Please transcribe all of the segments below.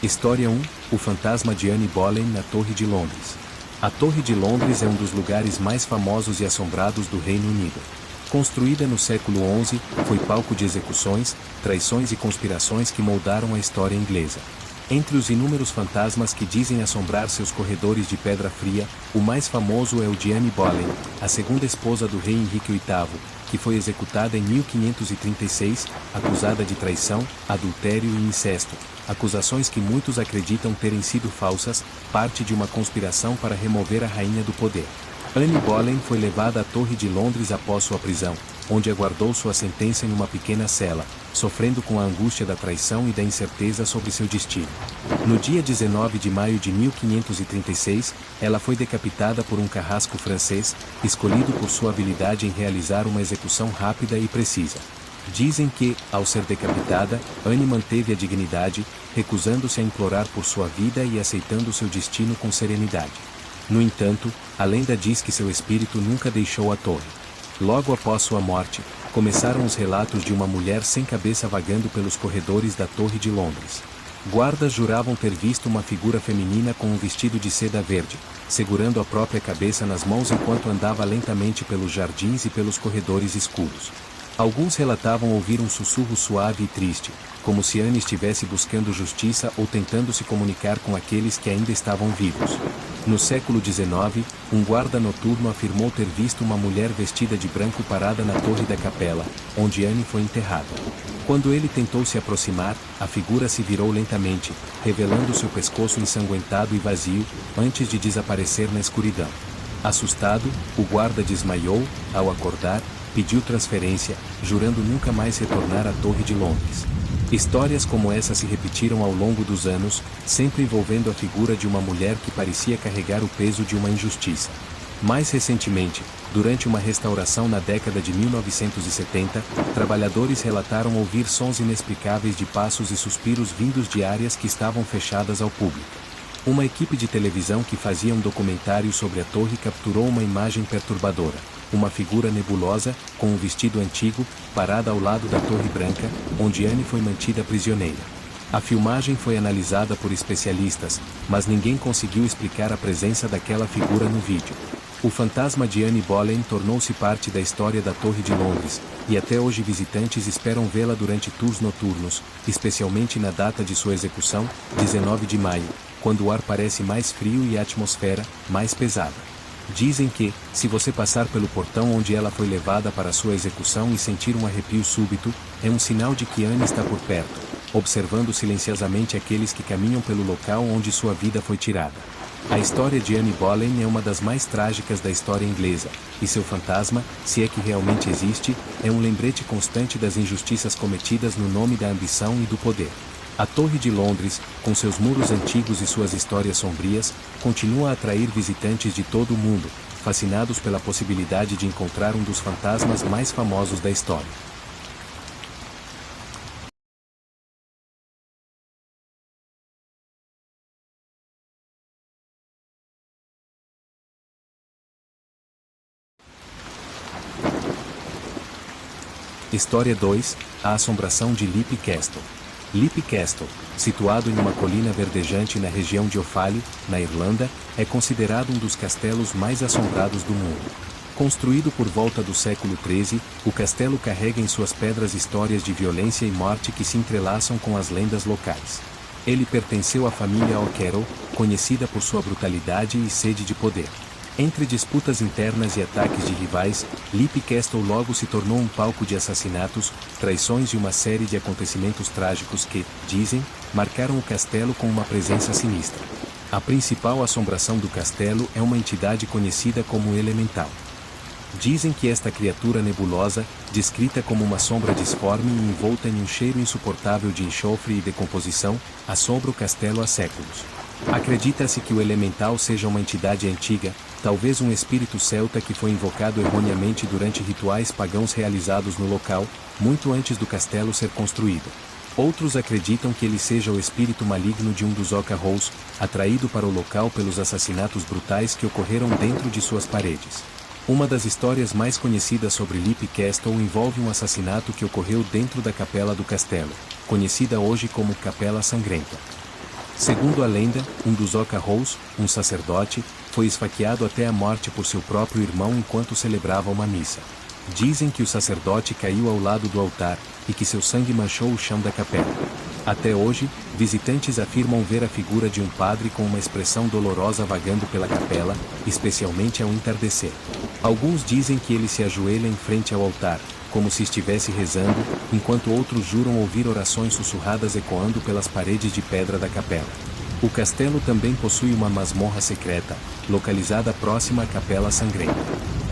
História 1. O fantasma de Anne Boleyn na Torre de Londres. A Torre de Londres é um dos lugares mais famosos e assombrados do Reino Unido. Construída no século XI, foi palco de execuções, traições e conspirações que moldaram a história inglesa. Entre os inúmeros fantasmas que dizem assombrar seus corredores de pedra fria, o mais famoso é o de Anne Boleyn, a segunda esposa do rei Henrique VIII, que foi executada em 1536, acusada de traição, adultério e incesto, acusações que muitos acreditam terem sido falsas, parte de uma conspiração para remover a rainha do poder. Anne Boleyn foi levada à Torre de Londres após sua prisão, onde aguardou sua sentença em uma pequena cela, sofrendo com a angústia da traição e da incerteza sobre seu destino. No dia 19 de maio de 1536, ela foi decapitada por um carrasco francês, escolhido por sua habilidade em realizar uma execução rápida e precisa. Dizem que, ao ser decapitada, Anne manteve a dignidade, recusando-se a implorar por sua vida e aceitando seu destino com serenidade. No entanto, a lenda diz que seu espírito nunca deixou a torre. Logo após sua morte, começaram os relatos de uma mulher sem cabeça vagando pelos corredores da Torre de Londres. Guardas juravam ter visto uma figura feminina com um vestido de seda verde, segurando a própria cabeça nas mãos enquanto andava lentamente pelos jardins e pelos corredores escuros. Alguns relatavam ouvir um sussurro suave e triste, como se Anne estivesse buscando justiça ou tentando se comunicar com aqueles que ainda estavam vivos. No século XIX, um guarda noturno afirmou ter visto uma mulher vestida de branco parada na torre da capela, onde Anne foi enterrada. Quando ele tentou se aproximar, a figura se virou lentamente, revelando seu pescoço ensanguentado e vazio, antes de desaparecer na escuridão. Assustado, o guarda desmaiou, ao acordar, pediu transferência, jurando nunca mais retornar à Torre de Londres. Histórias como essa se repetiram ao longo dos anos, sempre envolvendo a figura de uma mulher que parecia carregar o peso de uma injustiça. Mais recentemente, durante uma restauração na década de 1970, trabalhadores relataram ouvir sons inexplicáveis de passos e suspiros vindos de áreas que estavam fechadas ao público. Uma equipe de televisão que fazia um documentário sobre a torre capturou uma imagem perturbadora. Uma figura nebulosa, com um vestido antigo, parada ao lado da Torre Branca, onde Anne foi mantida prisioneira. A filmagem foi analisada por especialistas, mas ninguém conseguiu explicar a presença daquela figura no vídeo. O fantasma de Anne Boleyn tornou-se parte da história da Torre de Londres, e até hoje visitantes esperam vê-la durante tours noturnos, especialmente na data de sua execução, 19 de maio, quando o ar parece mais frio e a atmosfera, mais pesada. Dizem que, se você passar pelo portão onde ela foi levada para sua execução e sentir um arrepio súbito, é um sinal de que Anne está por perto, observando silenciosamente aqueles que caminham pelo local onde sua vida foi tirada. A história de Anne Boleyn é uma das mais trágicas da história inglesa, e seu fantasma, se é que realmente existe, é um lembrete constante das injustiças cometidas no nome da ambição e do poder. A Torre de Londres, com seus muros antigos e suas histórias sombrias, continua a atrair visitantes de todo o mundo, fascinados pela possibilidade de encontrar um dos fantasmas mais famosos da história. História 2. A assombração de Leap Castle. Leap Castle, situado em uma colina verdejante na região de Offaly, na Irlanda, é considerado um dos castelos mais assombrados do mundo. Construído por volta do século XIII, o castelo carrega em suas pedras histórias de violência e morte que se entrelaçam com as lendas locais. Ele pertenceu à família O'Carroll, conhecida por sua brutalidade e sede de poder. Entre disputas internas e ataques de rivais, Leap Castle logo se tornou um palco de assassinatos, traições e uma série de acontecimentos trágicos que, dizem, marcaram o castelo com uma presença sinistra. A principal assombração do castelo é uma entidade conhecida como Elemental. Dizem que esta criatura nebulosa, descrita como uma sombra disforme e envolta em um cheiro insuportável de enxofre e decomposição, assombra o castelo há séculos. Acredita-se que o Elemental seja uma entidade antiga, talvez um espírito celta que foi invocado erroneamente durante rituais pagãos realizados no local, muito antes do castelo ser construído. Outros acreditam que ele seja o espírito maligno de um dos O'Carrolls, atraído para o local pelos assassinatos brutais que ocorreram dentro de suas paredes. Uma das histórias mais conhecidas sobre Leap Castle envolve um assassinato que ocorreu dentro da capela do castelo, conhecida hoje como Capela Sangrenta. Segundo a lenda, um dos Oca-Rous, um sacerdote, foi esfaqueado até a morte por seu próprio irmão enquanto celebrava uma missa. Dizem que o sacerdote caiu ao lado do altar, e que seu sangue manchou o chão da capela. Até hoje, visitantes afirmam ver a figura de um padre com uma expressão dolorosa vagando pela capela, especialmente ao entardecer. Alguns dizem que ele se ajoelha em frente ao altar, como se estivesse rezando, enquanto outros juram ouvir orações sussurradas ecoando pelas paredes de pedra da capela. O castelo também possui uma masmorra secreta, localizada próxima à Capela Sangrenta.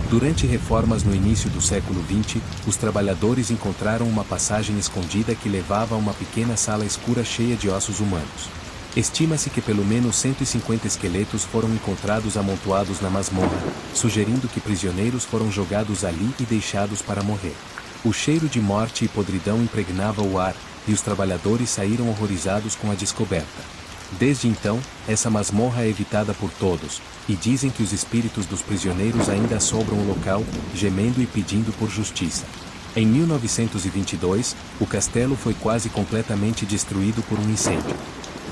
Durante reformas no início do século XX, os trabalhadores encontraram uma passagem escondida que levava a uma pequena sala escura cheia de ossos humanos. Estima-se que pelo menos 150 esqueletos foram encontrados amontoados na masmorra, sugerindo que prisioneiros foram jogados ali e deixados para morrer. O cheiro de morte e podridão impregnava o ar, e os trabalhadores saíram horrorizados com a descoberta. Desde então, essa masmorra é evitada por todos, e dizem que os espíritos dos prisioneiros ainda assombram o local, gemendo e pedindo por justiça. Em 1922, o castelo foi quase completamente destruído por um incêndio.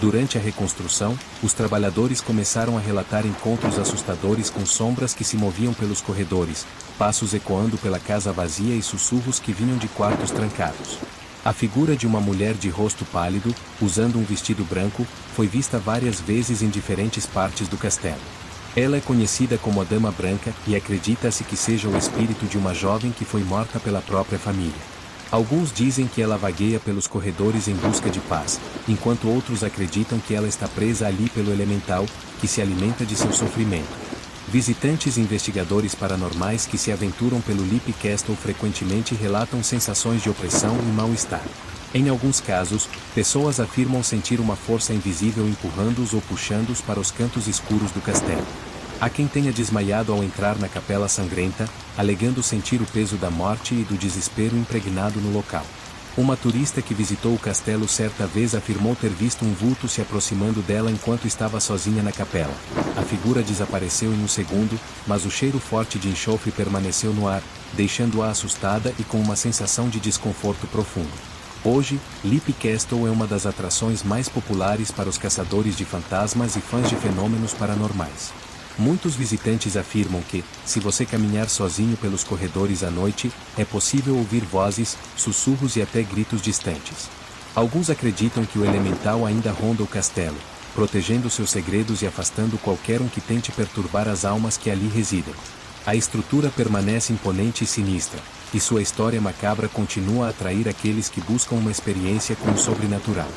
Durante a reconstrução, os trabalhadores começaram a relatar encontros assustadores com sombras que se moviam pelos corredores, passos ecoando pela casa vazia e sussurros que vinham de quartos trancados. A figura de uma mulher de rosto pálido, usando um vestido branco, foi vista várias vezes em diferentes partes do castelo. Ela é conhecida como a Dama Branca e acredita-se que seja o espírito de uma jovem que foi morta pela própria família. Alguns dizem que ela vagueia pelos corredores em busca de paz, enquanto outros acreditam que ela está presa ali pelo elemental, que se alimenta de seu sofrimento. Visitantes e investigadores paranormais que se aventuram pelo Leap Castle frequentemente relatam sensações de opressão e mal-estar. Em alguns casos, pessoas afirmam sentir uma força invisível empurrando-os ou puxando-os para os cantos escuros do castelo. Há quem tenha desmaiado ao entrar na Capela Sangrenta, alegando sentir o peso da morte e do desespero impregnado no local. Uma turista que visitou o castelo certa vez afirmou ter visto um vulto se aproximando dela enquanto estava sozinha na capela. A figura desapareceu em um segundo, mas o cheiro forte de enxofre permaneceu no ar, deixando-a assustada e com uma sensação de desconforto profundo. Hoje, Leap Castle é uma das atrações mais populares para os caçadores de fantasmas e fãs de fenômenos paranormais. Muitos visitantes afirmam que, se você caminhar sozinho pelos corredores à noite, é possível ouvir vozes, sussurros e até gritos distantes. Alguns acreditam que o elemental ainda ronda o castelo, protegendo seus segredos e afastando qualquer um que tente perturbar as almas que ali residem. A estrutura permanece imponente e sinistra, e sua história macabra continua a atrair aqueles que buscam uma experiência com o sobrenatural.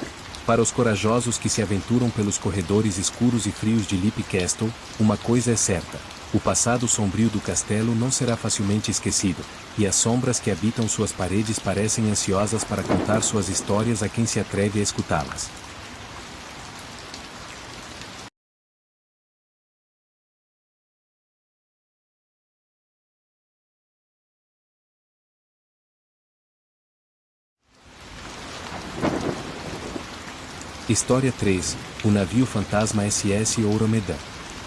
Para os corajosos que se aventuram pelos corredores escuros e frios de Leap Castle, uma coisa é certa: o passado sombrio do castelo não será facilmente esquecido, e as sombras que habitam suas paredes parecem ansiosas para contar suas histórias a quem se atreve a escutá-las. História 3. O navio fantasma SS Ouro-Medan.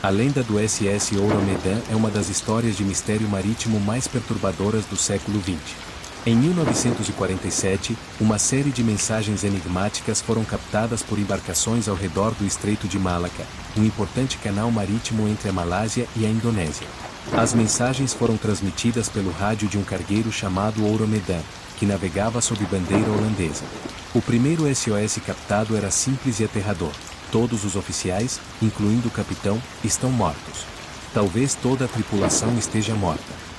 A lenda do SS Ouro-Medan é uma das histórias de mistério marítimo mais perturbadoras do século XX. Em 1947, uma série de mensagens enigmáticas foram captadas por embarcações ao redor do Estreito de Malacca, um importante canal marítimo entre a Malásia e a Indonésia. As mensagens foram transmitidas pelo rádio de um cargueiro chamado Ouro-Medan, que navegava sob bandeira holandesa. O primeiro SOS captado era simples e aterrador: todos os oficiais, incluindo o capitão, estão mortos. Talvez toda a tripulação esteja morta.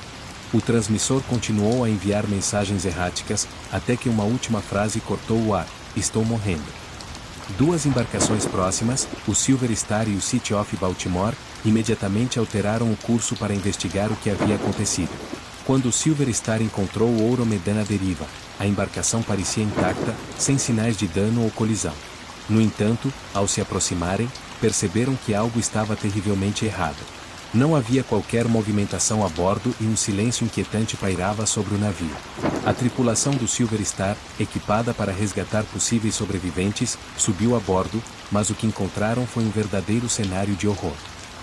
O transmissor continuou a enviar mensagens erráticas, até que uma última frase cortou o ar: estou morrendo. Duas embarcações próximas, o Silver Star e o City of Baltimore, imediatamente alteraram o curso para investigar o que havia acontecido. Quando o Silver Star encontrou o Ouro-Medan à deriva, a embarcação parecia intacta, sem sinais de dano ou colisão. No entanto, ao se aproximarem, perceberam que algo estava terrivelmente errado. Não havia qualquer movimentação a bordo e um silêncio inquietante pairava sobre o navio. A tripulação do Silver Star, equipada para resgatar possíveis sobreviventes, subiu a bordo, mas o que encontraram foi um verdadeiro cenário de horror.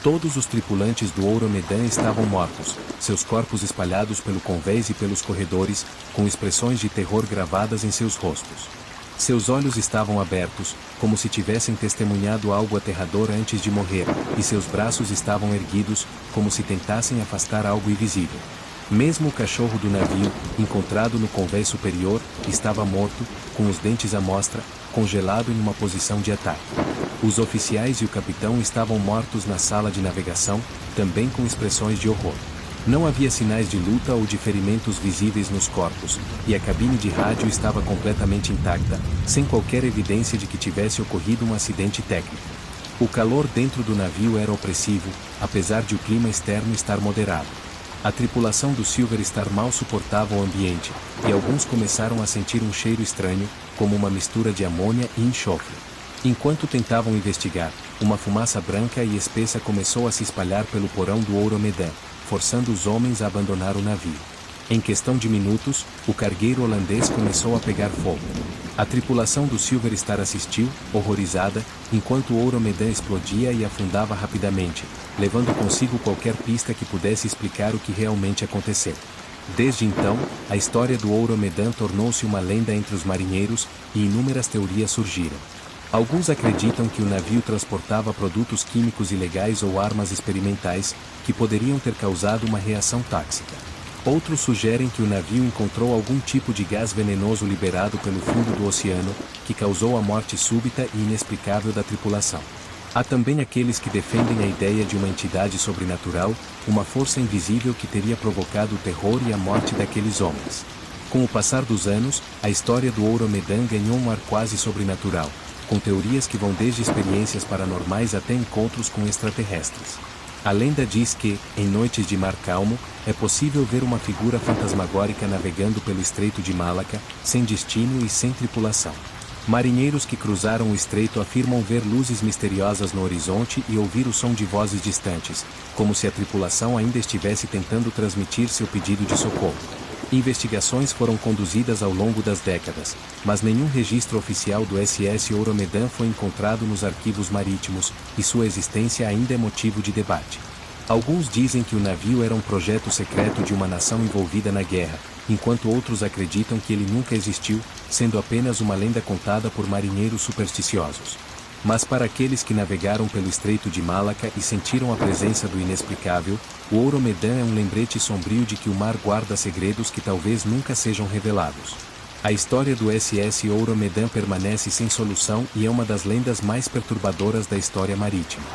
Todos os tripulantes do Ouro-Medan estavam mortos, seus corpos espalhados pelo convés e pelos corredores, com expressões de terror gravadas em seus rostos. Seus olhos estavam abertos, como se tivessem testemunhado algo aterrador antes de morrer, e seus braços estavam erguidos, como se tentassem afastar algo invisível. Mesmo o cachorro do navio, encontrado no convés superior, estava morto, com os dentes à mostra, congelado em uma posição de ataque. Os oficiais e o capitão estavam mortos na sala de navegação, também com expressões de horror. Não havia sinais de luta ou de ferimentos visíveis nos corpos, e a cabine de rádio estava completamente intacta, sem qualquer evidência de que tivesse ocorrido um acidente técnico. O calor dentro do navio era opressivo, apesar de o clima externo estar moderado. A tripulação do Silver Star mal suportava o ambiente, e alguns começaram a sentir um cheiro estranho, como uma mistura de amônia e enxofre. Enquanto tentavam investigar, uma fumaça branca e espessa começou a se espalhar pelo porão do Euromedan, forçando os homens a abandonar o navio. Em questão de minutos, o cargueiro holandês começou a pegar fogo. A tripulação do Silver Star assistiu, horrorizada, enquanto o Euromedan explodia e afundava rapidamente, levando consigo qualquer pista que pudesse explicar o que realmente aconteceu. Desde então, a história do Euromedan tornou-se uma lenda entre os marinheiros, e inúmeras teorias surgiram. Alguns acreditam que o navio transportava produtos químicos ilegais ou armas experimentais, que poderiam ter causado uma reação tóxica. Outros sugerem que o navio encontrou algum tipo de gás venenoso liberado pelo fundo do oceano, que causou a morte súbita e inexplicável da tripulação. Há também aqueles que defendem a ideia de uma entidade sobrenatural, uma força invisível que teria provocado o terror e a morte daqueles homens. Com o passar dos anos, a história do Euromedan ganhou um ar quase sobrenatural, com teorias que vão desde experiências paranormais até encontros com extraterrestres. A lenda diz que, em noites de mar calmo, é possível ver uma figura fantasmagórica navegando pelo Estreito de Malaca, sem destino e sem tripulação. Marinheiros que cruzaram o estreito afirmam ver luzes misteriosas no horizonte e ouvir o som de vozes distantes, como se a tripulação ainda estivesse tentando transmitir seu pedido de socorro. Investigações foram conduzidas ao longo das décadas, mas nenhum registro oficial do SS Euromedan foi encontrado nos arquivos marítimos, e sua existência ainda é motivo de debate. Alguns dizem que o navio era um projeto secreto de uma nação envolvida na guerra, enquanto outros acreditam que ele nunca existiu, sendo apenas uma lenda contada por marinheiros supersticiosos. Mas para aqueles que navegaram pelo Estreito de Malaca e sentiram a presença do inexplicável, o Euromedan é um lembrete sombrio de que o mar guarda segredos que talvez nunca sejam revelados. A história do SS Euromedan permanece sem solução e é uma das lendas mais perturbadoras da história marítima.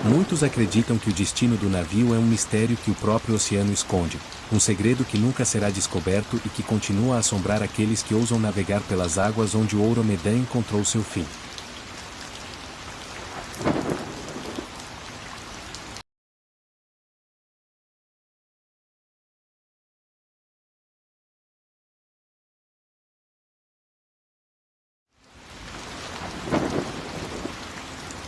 Muitos acreditam que o destino do navio é um mistério que o próprio oceano esconde, um segredo que nunca será descoberto e que continua a assombrar aqueles que ousam navegar pelas águas onde o Euromedan encontrou seu fim.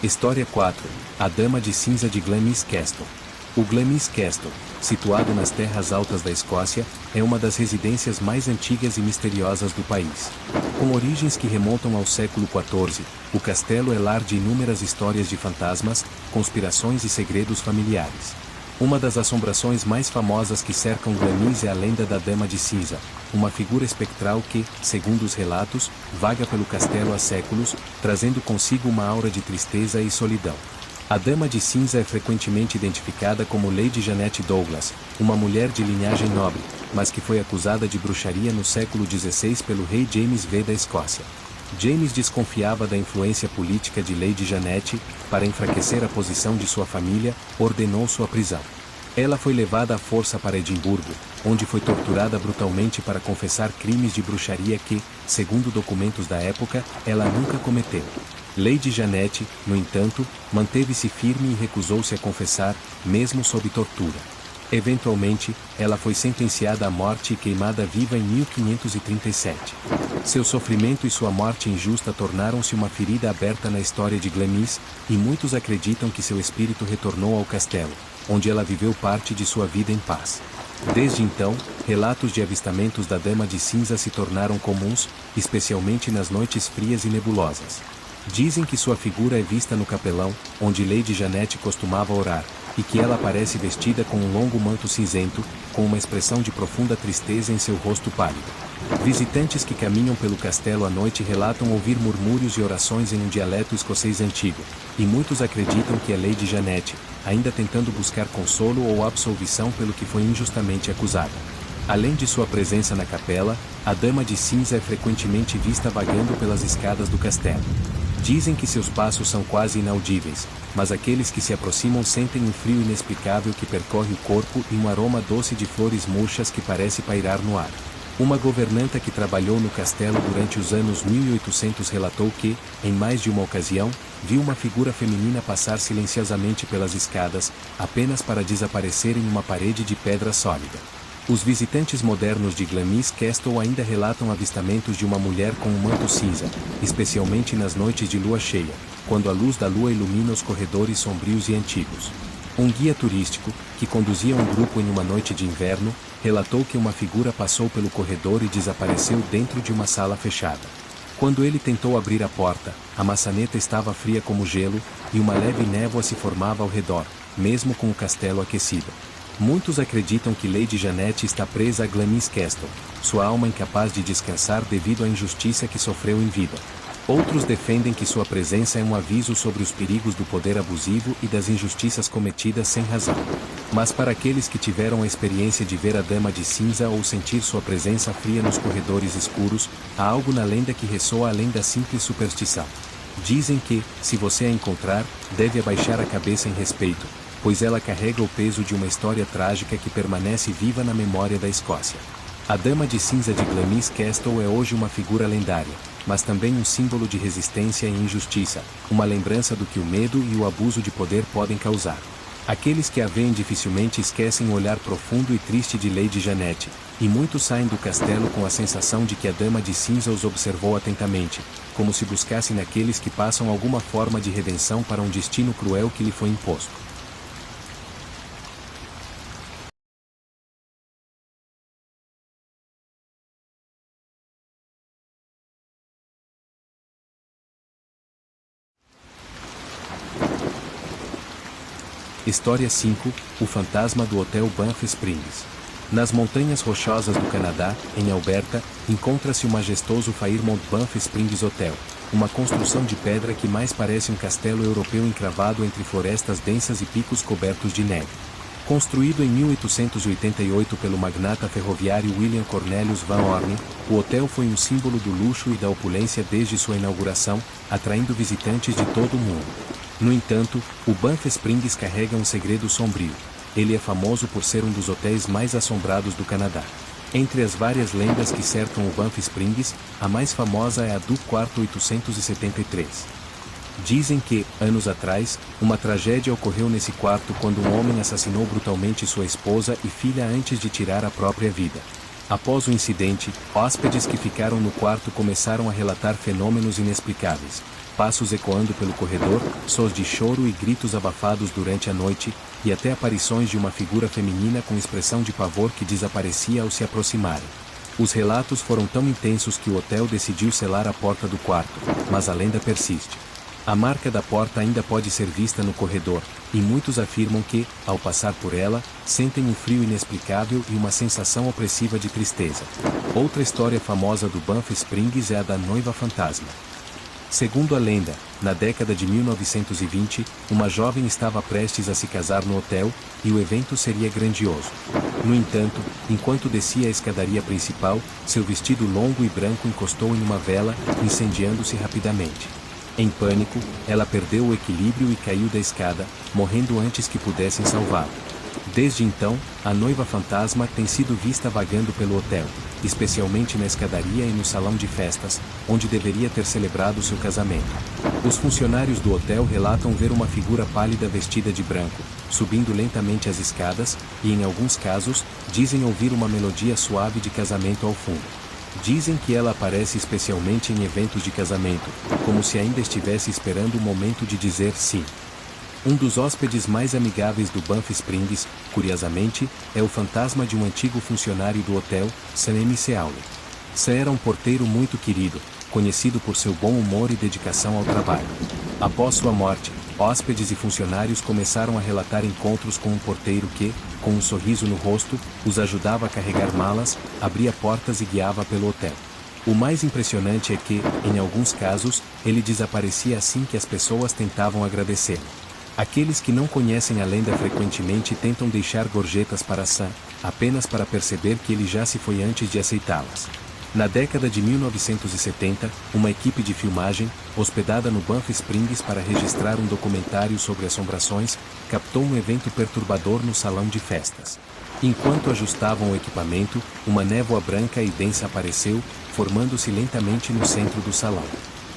História 4. A Dama de Cinza de Glamis Castle. O Glamis Castle, situado nas terras altas da Escócia, é uma das residências mais antigas e misteriosas do país. Com origens que remontam ao século XIV, o castelo é lar de inúmeras histórias de fantasmas, conspirações e segredos familiares. Uma das assombrações mais famosas que cercam Glamis é a lenda da Dama de Cinza, uma figura espectral que, segundo os relatos, vaga pelo castelo há séculos, trazendo consigo uma aura de tristeza e solidão. A Dama de Cinza é frequentemente identificada como Lady Janet Douglas, uma mulher de linhagem nobre, mas que foi acusada de bruxaria no século XVI pelo rei James V da Escócia. James desconfiava da influência política de Lady Janet, para enfraquecer a posição de sua família, ordenou sua prisão. Ela foi levada à força para Edimburgo, onde foi torturada brutalmente para confessar crimes de bruxaria que, segundo documentos da época, ela nunca cometeu. Lady Janet, no entanto, manteve-se firme e recusou-se a confessar, mesmo sob tortura. Eventualmente, ela foi sentenciada à morte e queimada viva em 1537. Seu sofrimento e sua morte injusta tornaram-se uma ferida aberta na história de Glamis, e muitos acreditam que seu espírito retornou ao castelo, onde ela viveu parte de sua vida em paz. Desde então, relatos de avistamentos da Dama de Cinza se tornaram comuns, especialmente nas noites frias e nebulosas. Dizem que sua figura é vista no capelão, onde Lady Janet costumava orar, e que ela aparece vestida com um longo manto cinzento, com uma expressão de profunda tristeza em seu rosto pálido. Visitantes que caminham pelo castelo à noite relatam ouvir murmúrios e orações em um dialeto escocês antigo, e muitos acreditam que é Lady Janet, ainda tentando buscar consolo ou absolvição pelo que foi injustamente acusada. Além de sua presença na capela, a Dama de Cinza é frequentemente vista vagando pelas escadas do castelo. Dizem que seus passos são quase inaudíveis, mas aqueles que se aproximam sentem um frio inexplicável que percorre o corpo e um aroma doce de flores murchas que parece pairar no ar. Uma governanta que trabalhou no castelo durante os anos 1800 relatou que, em mais de uma ocasião, viu uma figura feminina passar silenciosamente pelas escadas, apenas para desaparecer em uma parede de pedra sólida. Os visitantes modernos de Glamis Castle ainda relatam avistamentos de uma mulher com um manto cinza, especialmente nas noites de lua cheia, quando a luz da lua ilumina os corredores sombrios e antigos. Um guia turístico, que conduzia um grupo em uma noite de inverno, relatou que uma figura passou pelo corredor e desapareceu dentro de uma sala fechada. Quando ele tentou abrir a porta, a maçaneta estava fria como gelo, e uma leve névoa se formava ao redor, mesmo com o castelo aquecido. Muitos acreditam que Lady Janet está presa a Glamis Castle, sua alma incapaz de descansar devido à injustiça que sofreu em vida. Outros defendem que sua presença é um aviso sobre os perigos do poder abusivo e das injustiças cometidas sem razão. Mas para aqueles que tiveram a experiência de ver a Dama de Cinza ou sentir sua presença fria nos corredores escuros, há algo na lenda que ressoa além da simples superstição. Dizem que, se você a encontrar, deve abaixar a cabeça em respeito, pois ela carrega o peso de uma história trágica que permanece viva na memória da Escócia. A Dama de Cinza de Glamis Castle é hoje uma figura lendária, mas também um símbolo de resistência e injustiça, uma lembrança do que o medo e o abuso de poder podem causar. Aqueles que a veem dificilmente esquecem o olhar profundo e triste de Lady Janet, e muitos saem do castelo com a sensação de que a Dama de Cinza os observou atentamente, como se buscassem naqueles que passam alguma forma de redenção para um destino cruel que lhe foi imposto. História 5, o fantasma do Hotel Banff Springs. Nas montanhas rochosas do Canadá, em Alberta, encontra-se o majestoso Fairmont Banff Springs Hotel, uma construção de pedra que mais parece um castelo europeu encravado entre florestas densas e picos cobertos de neve. Construído em 1888 pelo magnata ferroviário William Cornelius Van Orne, o hotel foi um símbolo do luxo e da opulência desde sua inauguração, atraindo visitantes de todo o mundo. No entanto, o Banff Springs carrega um segredo sombrio. Ele é famoso por ser um dos hotéis mais assombrados do Canadá. Entre as várias lendas que cercam o Banff Springs, a mais famosa é a do quarto 873. Dizem que, anos atrás, uma tragédia ocorreu nesse quarto quando um homem assassinou brutalmente sua esposa e filha antes de tirar a própria vida. Após o incidente, hóspedes que ficaram no quarto começaram a relatar fenômenos inexplicáveis. Passos ecoando pelo corredor, sons de choro e gritos abafados durante a noite, e até aparições de uma figura feminina com expressão de pavor que desaparecia ao se aproximarem. Os relatos foram tão intensos que o hotel decidiu selar a porta do quarto, mas a lenda persiste. A marca da porta ainda pode ser vista no corredor, e muitos afirmam que, ao passar por ela, sentem um frio inexplicável e uma sensação opressiva de tristeza. Outra história famosa do Banff Springs é a da noiva fantasma. Segundo a lenda, na década de 1920, uma jovem estava prestes a se casar no hotel, e o evento seria grandioso. No entanto, enquanto descia a escadaria principal, seu vestido longo e branco encostou em uma vela, incendiando-se rapidamente. Em pânico, ela perdeu o equilíbrio e caiu da escada, morrendo antes que pudessem salvá-la. Desde então, a noiva fantasma tem sido vista vagando pelo hotel, especialmente na escadaria e no salão de festas, onde deveria ter celebrado seu casamento. Os funcionários do hotel relatam ver uma figura pálida vestida de branco, subindo lentamente as escadas, e em alguns casos, dizem ouvir uma melodia suave de casamento ao fundo. Dizem que ela aparece especialmente em eventos de casamento, como se ainda estivesse esperando o momento de dizer sim. Um dos hóspedes mais amigáveis do Banff Springs, curiosamente, é o fantasma de um antigo funcionário do hotel, Sam M. Seaule. Sam era um porteiro muito querido, conhecido por seu bom humor e dedicação ao trabalho. Após sua morte, hóspedes e funcionários começaram a relatar encontros com um porteiro que, com um sorriso no rosto, os ajudava a carregar malas, abria portas e guiava pelo hotel. O mais impressionante é que, em alguns casos, ele desaparecia assim que as pessoas tentavam agradecê-lo. Aqueles que não conhecem a lenda frequentemente tentam deixar gorjetas para Sam, apenas para perceber que ele já se foi antes de aceitá-las. Na década de 1970, uma equipe de filmagem, hospedada no Banff Springs para registrar um documentário sobre assombrações, captou um evento perturbador no salão de festas. Enquanto ajustavam o equipamento, uma névoa branca e densa apareceu, formando-se lentamente no centro do salão.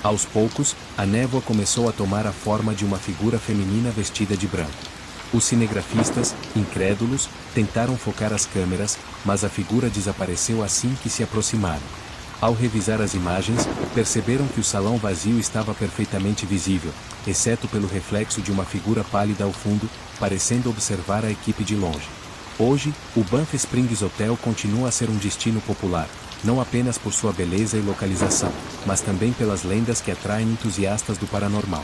Aos poucos, a névoa começou a tomar a forma de uma figura feminina vestida de branco. Os cinegrafistas, incrédulos, tentaram focar as câmeras, mas a figura desapareceu assim que se aproximaram. Ao revisar as imagens, perceberam que o salão vazio estava perfeitamente visível, exceto pelo reflexo de uma figura pálida ao fundo, parecendo observar a equipe de longe. Hoje, o Banff Springs Hotel continua a ser um destino popular, não apenas por sua beleza e localização, mas também pelas lendas que atraem entusiastas do paranormal.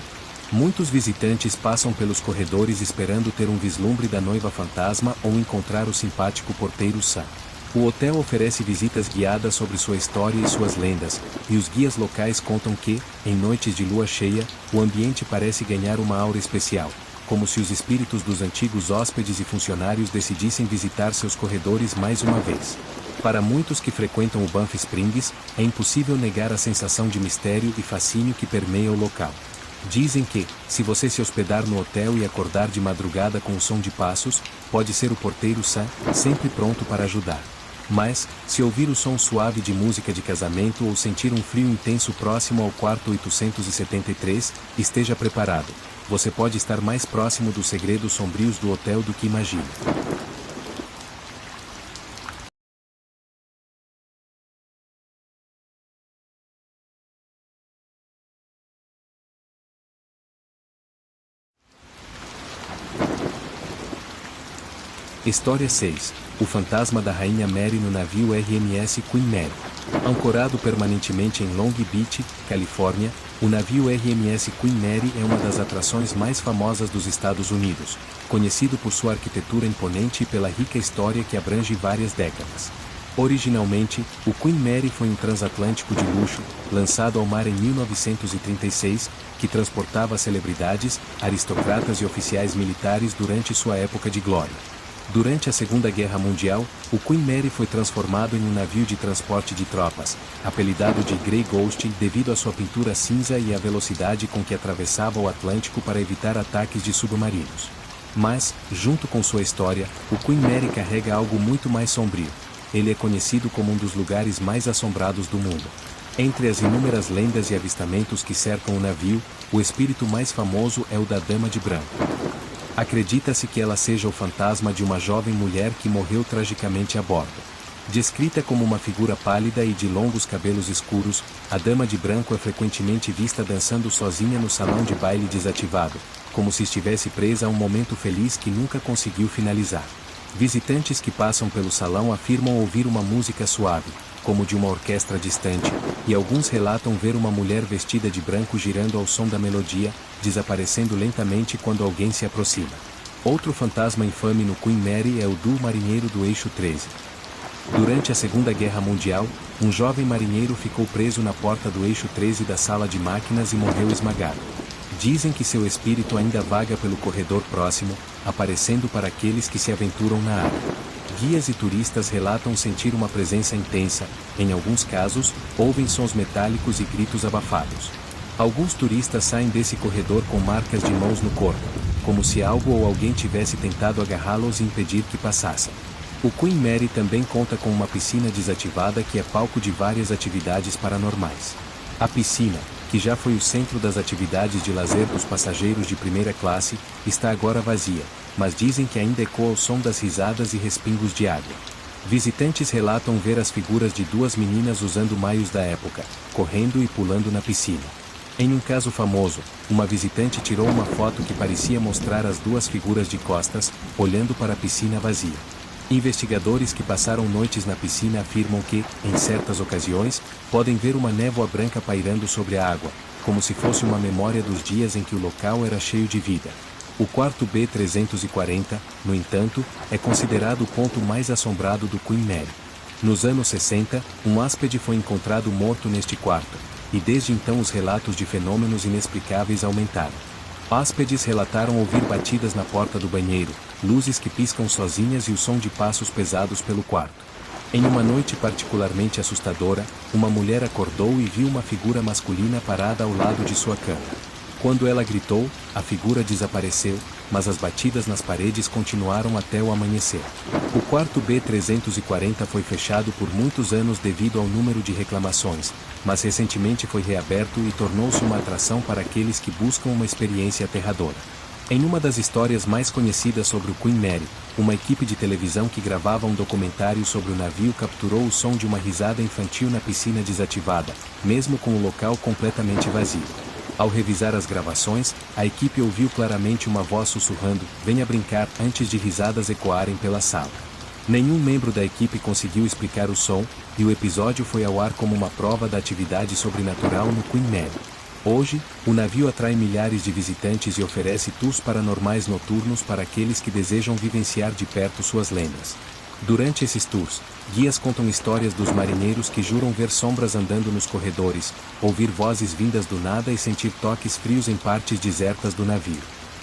Muitos visitantes passam pelos corredores esperando ter um vislumbre da noiva fantasma ou encontrar o simpático porteiro Sam. O hotel oferece visitas guiadas sobre sua história e suas lendas, e os guias locais contam que, em noites de lua cheia, o ambiente parece ganhar uma aura especial, como se os espíritos dos antigos hóspedes e funcionários decidissem visitar seus corredores mais uma vez. Para muitos que frequentam o Banff Springs, é impossível negar a sensação de mistério e fascínio que permeia o local. Dizem que, se você se hospedar no hotel e acordar de madrugada com o som de passos, pode ser o porteiro Sam, sempre pronto para ajudar. Mas, se ouvir o som suave de música de casamento ou sentir um frio intenso próximo ao quarto 873, esteja preparado. Você pode estar mais próximo dos segredos sombrios do hotel do que imagina. História 6. O fantasma da Rainha Mary no navio RMS Queen Mary. Ancorado permanentemente em Long Beach, Califórnia, o navio RMS Queen Mary é uma das atrações mais famosas dos Estados Unidos, conhecido por sua arquitetura imponente e pela rica história que abrange várias décadas. Originalmente, o Queen Mary foi um transatlântico de luxo, lançado ao mar em 1936, que transportava celebridades, aristocratas e oficiais militares durante sua época de glória. Durante a Segunda Guerra Mundial, o Queen Mary foi transformado em um navio de transporte de tropas, apelidado de Grey Ghost devido à sua pintura cinza e à velocidade com que atravessava o Atlântico para evitar ataques de submarinos. Mas, junto com sua história, o Queen Mary carrega algo muito mais sombrio. Ele é conhecido como um dos lugares mais assombrados do mundo. Entre as inúmeras lendas e avistamentos que cercam o navio, o espírito mais famoso é o da Dama de Branco. Acredita-se que ela seja o fantasma de uma jovem mulher que morreu tragicamente a bordo. Descrita como uma figura pálida e de longos cabelos escuros, a Dama de Branco é frequentemente vista dançando sozinha no salão de baile desativado, como se estivesse presa a um momento feliz que nunca conseguiu finalizar. Visitantes que passam pelo salão afirmam ouvir uma música suave, como de uma orquestra distante, e alguns relatam ver uma mulher vestida de branco girando ao som da melodia, desaparecendo lentamente quando alguém se aproxima. Outro fantasma infame no Queen Mary é o do marinheiro do Eixo 13. Durante a Segunda Guerra Mundial, um jovem marinheiro ficou preso na porta do Eixo 13 da sala de máquinas e morreu esmagado. Dizem que seu espírito ainda vaga pelo corredor próximo, aparecendo para aqueles que se aventuram na área. Guias e turistas relatam sentir uma presença intensa, em alguns casos, ouvem sons metálicos e gritos abafados. Alguns turistas saem desse corredor com marcas de mãos no corpo, como se algo ou alguém tivesse tentado agarrá-los e impedir que passassem. O Queen Mary também conta com uma piscina desativada que é palco de várias atividades paranormais. A piscina, que já foi o centro das atividades de lazer dos passageiros de primeira classe, está agora vazia, mas dizem que ainda ecoa o som das risadas e respingos de água. Visitantes relatam ver as figuras de duas meninas usando maios da época, correndo e pulando na piscina. Em um caso famoso, uma visitante tirou uma foto que parecia mostrar as duas figuras de costas, olhando para a piscina vazia. Investigadores que passaram noites na piscina afirmam que, em certas ocasiões, podem ver uma névoa branca pairando sobre a água, como se fosse uma memória dos dias em que o local era cheio de vida. O quarto B340, no entanto, é considerado o ponto mais assombrado do Queen Mary. Nos anos 60, um hóspede foi encontrado morto neste quarto, e desde então os relatos de fenômenos inexplicáveis aumentaram. Hóspedes relataram ouvir batidas na porta do banheiro, luzes que piscam sozinhas e o som de passos pesados pelo quarto. Em uma noite particularmente assustadora, uma mulher acordou e viu uma figura masculina parada ao lado de sua cama. Quando ela gritou, a figura desapareceu, mas as batidas nas paredes continuaram até o amanhecer. O quarto B340 foi fechado por muitos anos devido ao número de reclamações, mas recentemente foi reaberto e tornou-se uma atração para aqueles que buscam uma experiência aterradora. Em uma das histórias mais conhecidas sobre o Queen Mary, uma equipe de televisão que gravava um documentário sobre o navio capturou o som de uma risada infantil na piscina desativada, mesmo com o local completamente vazio. Ao revisar as gravações, a equipe ouviu claramente uma voz sussurrando, "Venha brincar", antes de risadas ecoarem pela sala. Nenhum membro da equipe conseguiu explicar o som, e o episódio foi ao ar como uma prova da atividade sobrenatural no Queen Mary. Hoje, o navio atrai milhares de visitantes e oferece tours paranormais noturnos para aqueles que desejam vivenciar de perto suas lendas. Durante esses tours, guias contam histórias dos marinheiros que juram ver sombras andando nos corredores, ouvir vozes vindas do nada e sentir toques frios em partes desertas do navio.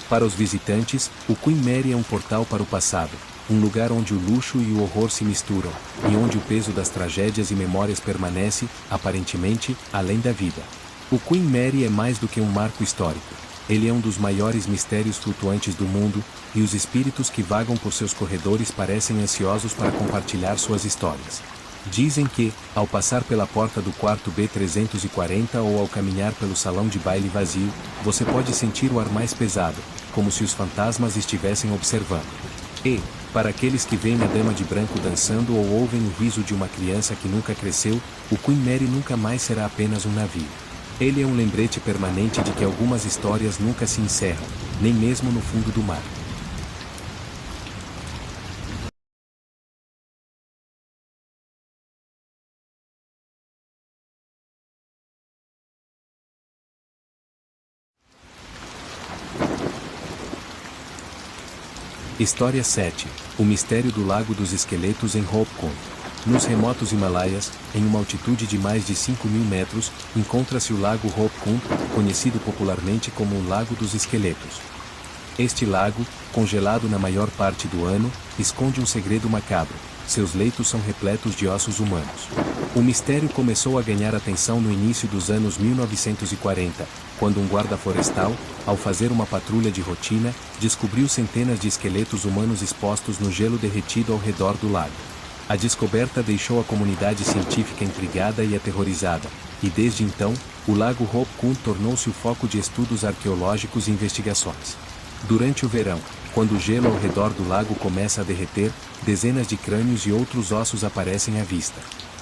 Para os visitantes, o Queen Mary é um portal para o passado, um lugar onde o luxo e o horror se misturam, e onde o peso das tragédias e memórias permanece, aparentemente, além da vida. O Queen Mary é mais do que um marco histórico. Ele é um dos maiores mistérios flutuantes do mundo, e os espíritos que vagam por seus corredores parecem ansiosos para compartilhar suas histórias. Dizem que, ao passar pela porta do quarto B340 ou ao caminhar pelo salão de baile vazio, você pode sentir o ar mais pesado, como se os fantasmas estivessem observando. E, para aqueles que veem a dama de branco dançando ou ouvem o riso de uma criança que nunca cresceu, o Queen Mary nunca mais será apenas um navio. Ele é um lembrete permanente de que algumas histórias nunca se encerram, nem mesmo no fundo do mar. História 7. O mistério do Lago dos Esqueletos em Hope Kund. Nos remotos Himalaias, em uma altitude de mais de 5.000 metros, encontra-se o Lago Hope Kund, conhecido popularmente como o Lago dos Esqueletos. Este lago, congelado na maior parte do ano, esconde um segredo macabro: seus leitos são repletos de ossos humanos. O mistério começou a ganhar atenção no início dos anos 1940, quando um guarda florestal, ao fazer uma patrulha de rotina, descobriu centenas de esqueletos humanos expostos no gelo derretido ao redor do lago. A descoberta deixou a comunidade científica intrigada e aterrorizada, e desde então, o Lago Hope Kund tornou-se o foco de estudos arqueológicos e investigações. Durante o verão, quando o gelo ao redor do lago começa a derreter, dezenas de crânios e outros ossos aparecem à vista.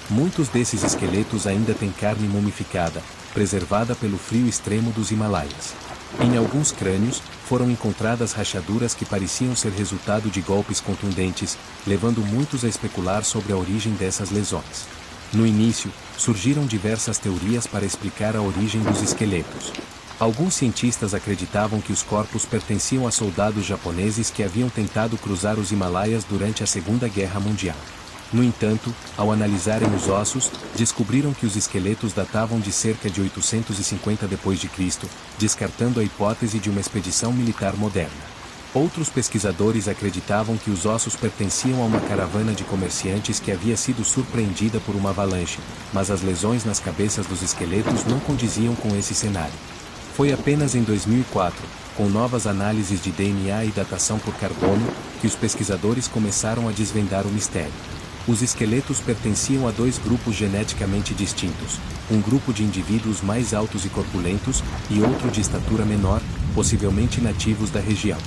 Muitos desses esqueletos ainda têm carne mumificada, preservada pelo frio extremo dos Himalaias. Em alguns crânios, foram encontradas rachaduras que pareciam ser resultado de golpes contundentes, levando muitos a especular sobre a origem dessas lesões. No início, surgiram diversas teorias para explicar a origem dos esqueletos. Alguns cientistas acreditavam que os corpos pertenciam a soldados japoneses que haviam tentado cruzar os Himalaias durante a Segunda Guerra Mundial. No entanto, ao analisarem os ossos, descobriram que os esqueletos datavam de cerca de 850 d.C., descartando a hipótese de uma expedição militar moderna. Outros pesquisadores acreditavam que os ossos pertenciam a uma caravana de comerciantes que havia sido surpreendida por uma avalanche, mas as lesões nas cabeças dos esqueletos não condiziam com esse cenário. Foi apenas em 2004, com novas análises de DNA e datação por carbono, que os pesquisadores começaram a desvendar o mistério. Os esqueletos pertenciam a dois grupos geneticamente distintos, um grupo de indivíduos mais altos e corpulentos, e outro de estatura menor, possivelmente nativos da região.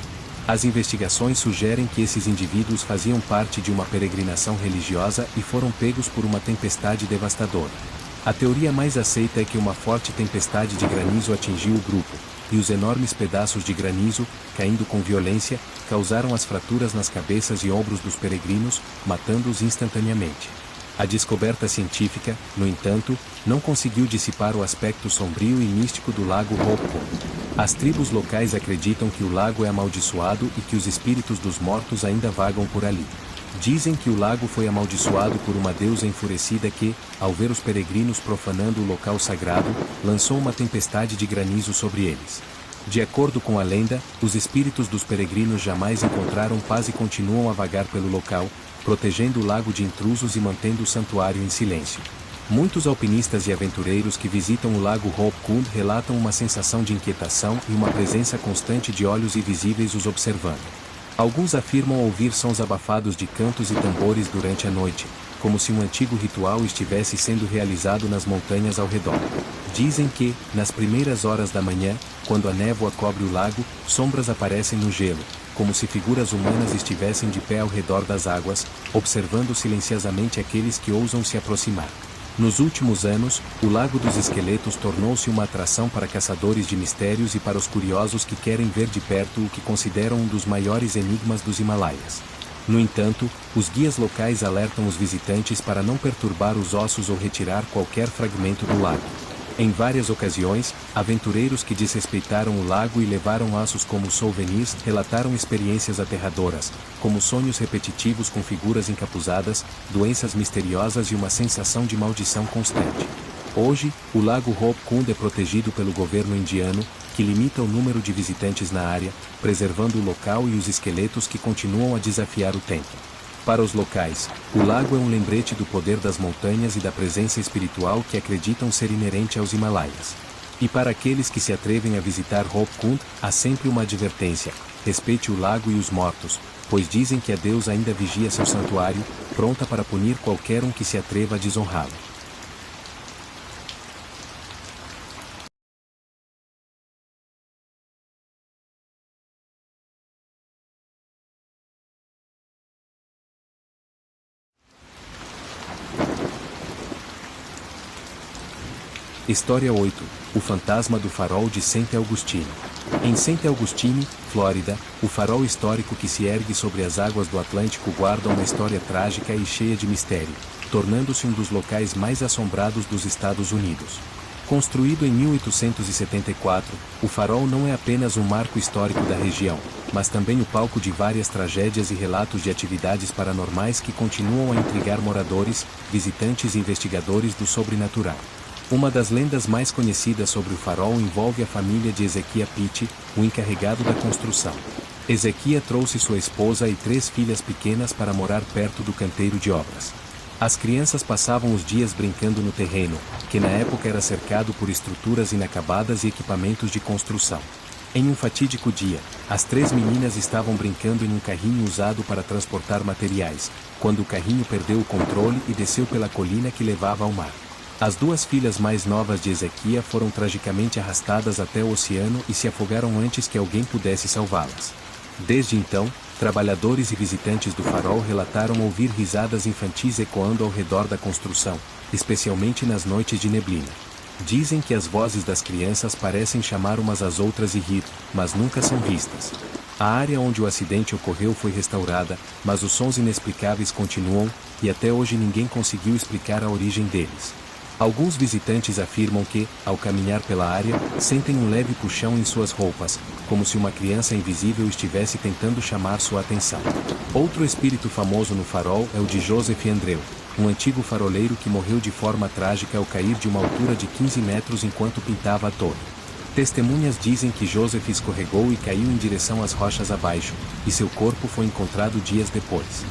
As investigações sugerem que esses indivíduos faziam parte de uma peregrinação religiosa e foram pegos por uma tempestade devastadora. A teoria mais aceita é que uma forte tempestade de granizo atingiu o grupo, e os enormes pedaços de granizo, caindo com violência, causaram as fraturas nas cabeças e ombros dos peregrinos, matando-os instantaneamente. A descoberta científica, no entanto, não conseguiu dissipar o aspecto sombrio e místico do lago Hope Pond. As tribos locais acreditam que o lago é amaldiçoado e que os espíritos dos mortos ainda vagam por ali. Dizem que o lago foi amaldiçoado por uma deusa enfurecida que, ao ver os peregrinos profanando o local sagrado, lançou uma tempestade de granizo sobre eles. De acordo com a lenda, os espíritos dos peregrinos jamais encontraram paz e continuam a vagar pelo local, protegendo o lago de intrusos e mantendo o santuário em silêncio. Muitos alpinistas e aventureiros que visitam o lago Hope Pond relatam uma sensação de inquietação e uma presença constante de olhos invisíveis os observando. Alguns afirmam ouvir sons abafados de cantos e tambores durante a noite, como se um antigo ritual estivesse sendo realizado nas montanhas ao redor. Dizem que, nas primeiras horas da manhã, quando a névoa cobre o lago, sombras aparecem no gelo, como se figuras humanas estivessem de pé ao redor das águas, observando silenciosamente aqueles que ousam se aproximar. Nos últimos anos, o Lago dos Esqueletos tornou-se uma atração para caçadores de mistérios e para os curiosos que querem ver de perto o que consideram um dos maiores enigmas dos Himalaias. No entanto, os guias locais alertam os visitantes para não perturbar os ossos ou retirar qualquer fragmento do lago. Em várias ocasiões, aventureiros que desrespeitaram o lago e levaram aços como souvenirs relataram experiências aterradoras, como sonhos repetitivos com figuras encapuzadas, doenças misteriosas e uma sensação de maldição constante. Hoje, o lago Hope Pond é protegido pelo governo indiano, que limita o número de visitantes na área, preservando o local e os esqueletos que continuam a desafiar o tempo. Para os locais, o lago é um lembrete do poder das montanhas e da presença espiritual que acreditam ser inerente aos Himalaias. E para aqueles que se atrevem a visitar Hope Pond, há sempre uma advertência: respeite o lago e os mortos, pois dizem que a deusa ainda vigia seu santuário, pronta para punir qualquer um que se atreva a desonrá-lo. História 8. O fantasma do farol de St. Augustine. Em St. Augustine, Flórida, o farol histórico que se ergue sobre as águas do Atlântico guarda uma história trágica e cheia de mistério, tornando-se um dos locais mais assombrados dos Estados Unidos. Construído em 1874, o farol não é apenas um marco histórico da região, mas também o palco de várias tragédias e relatos de atividades paranormais que continuam a intrigar moradores, visitantes e investigadores do sobrenatural. Uma das lendas mais conhecidas sobre o farol envolve a família de Ezequiah Pitt, o encarregado da construção. Ezequiah trouxe sua esposa e 3 filhas pequenas para morar perto do canteiro de obras. As crianças passavam os dias brincando no terreno, que na época era cercado por estruturas inacabadas e equipamentos de construção. Em um fatídico dia, as 3 meninas estavam brincando em um carrinho usado para transportar materiais, quando o carrinho perdeu o controle e desceu pela colina que levava ao mar. As 2 filhas mais novas de Ezequiah foram tragicamente arrastadas até o oceano e se afogaram antes que alguém pudesse salvá-las. Desde então, trabalhadores e visitantes do farol relataram ouvir risadas infantis ecoando ao redor da construção, especialmente nas noites de neblina. Dizem que as vozes das crianças parecem chamar umas às outras e rir, mas nunca são vistas. A área onde o acidente ocorreu foi restaurada, mas os sons inexplicáveis continuam, e até hoje ninguém conseguiu explicar a origem deles. Alguns visitantes afirmam que, ao caminhar pela área, sentem um leve puxão em suas roupas, como se uma criança invisível estivesse tentando chamar sua atenção. Outro espírito famoso no farol é o de Joseph Andreu, um antigo faroleiro que morreu de forma trágica ao cair de uma altura de 15 metros enquanto pintava a torre. Testemunhas dizem que Joseph escorregou e caiu em direção às rochas abaixo, e seu corpo foi encontrado dias depois.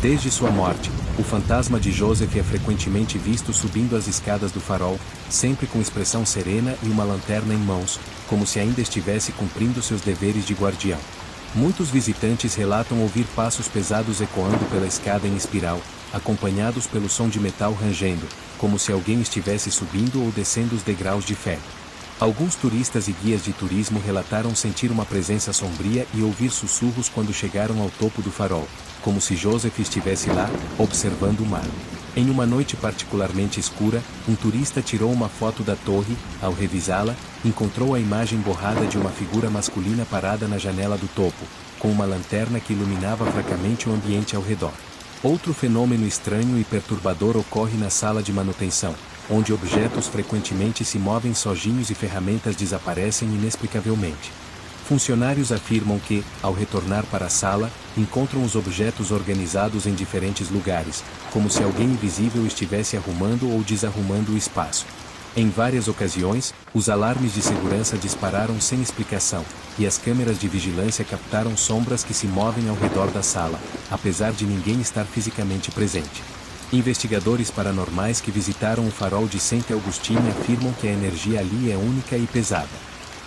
Desde sua morte, o fantasma de Joseph é frequentemente visto subindo as escadas do farol, sempre com expressão serena e uma lanterna em mãos, como se ainda estivesse cumprindo seus deveres de guardião. Muitos visitantes relatam ouvir passos pesados ecoando pela escada em espiral, acompanhados pelo som de metal rangendo, como se alguém estivesse subindo ou descendo os degraus de ferro. Alguns turistas e guias de turismo relataram sentir uma presença sombria e ouvir sussurros quando chegaram ao topo do farol, como se Joseph estivesse lá, observando o mar. Em uma noite particularmente escura, um turista tirou uma foto da torre. Ao revisá-la, encontrou a imagem borrada de uma figura masculina parada na janela do topo, com uma lanterna que iluminava fracamente o ambiente ao redor. Outro fenômeno estranho e perturbador ocorre na sala de manutenção, onde objetos frequentemente se movem sozinhos e ferramentas desaparecem inexplicavelmente. Funcionários afirmam que, ao retornar para a sala, encontram os objetos organizados em diferentes lugares, como se alguém invisível estivesse arrumando ou desarrumando o espaço. Em várias ocasiões, os alarmes de segurança dispararam sem explicação, e as câmeras de vigilância captaram sombras que se movem ao redor da sala, apesar de ninguém estar fisicamente presente. Investigadores paranormais que visitaram o farol de St. Augustine afirmam que a energia ali é única e pesada.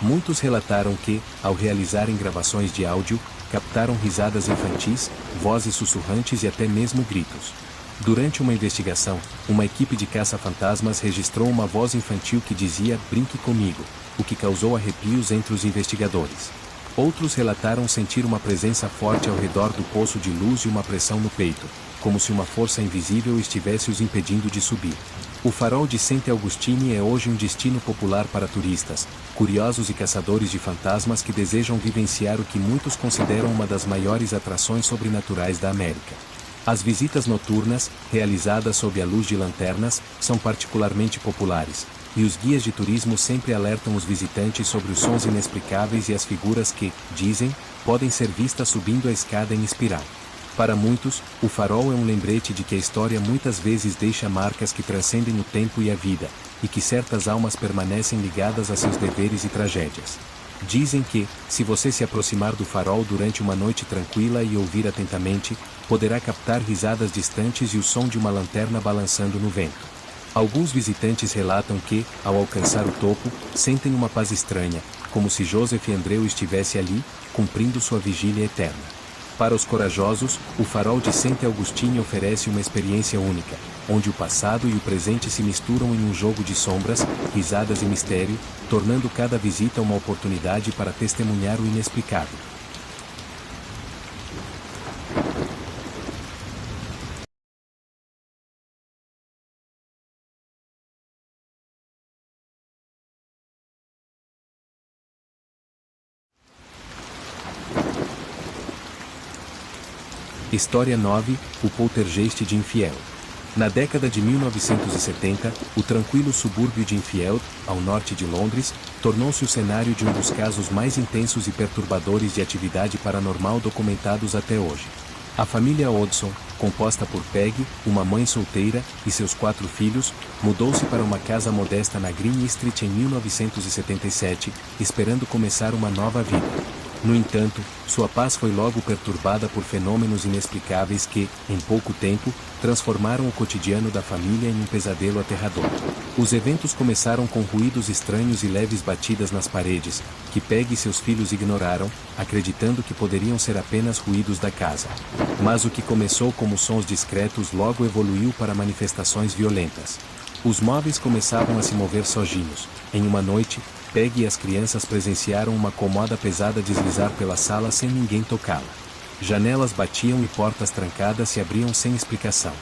Muitos relataram que, ao realizarem gravações de áudio, captaram risadas infantis, vozes sussurrantes e até mesmo gritos. Durante uma investigação, uma equipe de caça-fantasmas registrou uma voz infantil que dizia "brinque comigo", o que causou arrepios entre os investigadores. Outros relataram sentir uma presença forte ao redor do poço de luz e uma pressão no peito, como se uma força invisível estivesse os impedindo de subir. O farol de St. Augustine é hoje um destino popular para turistas, curiosos e caçadores de fantasmas que desejam vivenciar o que muitos consideram uma das maiores atrações sobrenaturais da América. As visitas noturnas, realizadas sob a luz de lanternas, são particularmente populares, e os guias de turismo sempre alertam os visitantes sobre os sons inexplicáveis e as figuras que, dizem, podem ser vistas subindo a escada em espiral. Para muitos, o farol é um lembrete de que a história muitas vezes deixa marcas que transcendem o tempo e a vida, e que certas almas permanecem ligadas a seus deveres e tragédias. Dizem que, se você se aproximar do farol durante uma noite tranquila e ouvir atentamente, poderá captar risadas distantes e o som de uma lanterna balançando no vento. Alguns visitantes relatam que, ao alcançar o topo, sentem uma paz estranha, como se Joseph Andreu estivesse ali, cumprindo sua vigília eterna. Para os corajosos, o farol de St. Augustine oferece uma experiência única, onde o passado e o presente se misturam em um jogo de sombras, risadas e mistério, tornando cada visita uma oportunidade para testemunhar o inexplicável. História 9, o poltergeist de Enfield. Na década de 1970, o tranquilo subúrbio de Enfield, ao norte de Londres, tornou-se o cenário de um dos casos mais intensos e perturbadores de atividade paranormal documentados até hoje. A família Hodgson, composta por Peggy, uma mãe solteira, e seus 4 filhos, mudou-se para uma casa modesta na Green Street em 1977, esperando começar uma nova vida. No entanto, sua paz foi logo perturbada por fenômenos inexplicáveis que, em pouco tempo, transformaram o cotidiano da família em um pesadelo aterrador. Os eventos começaram com ruídos estranhos e leves batidas nas paredes, que Peggy e seus filhos ignoraram, acreditando que poderiam ser apenas ruídos da casa. Mas o que começou como sons discretos logo evoluiu para manifestações violentas. Os móveis começavam a se mover sozinhos. Em uma noite, Peggy e as crianças presenciaram uma cômoda pesada deslizar pela sala sem ninguém tocá-la. Janelas batiam e portas trancadas se abriam sem explicação.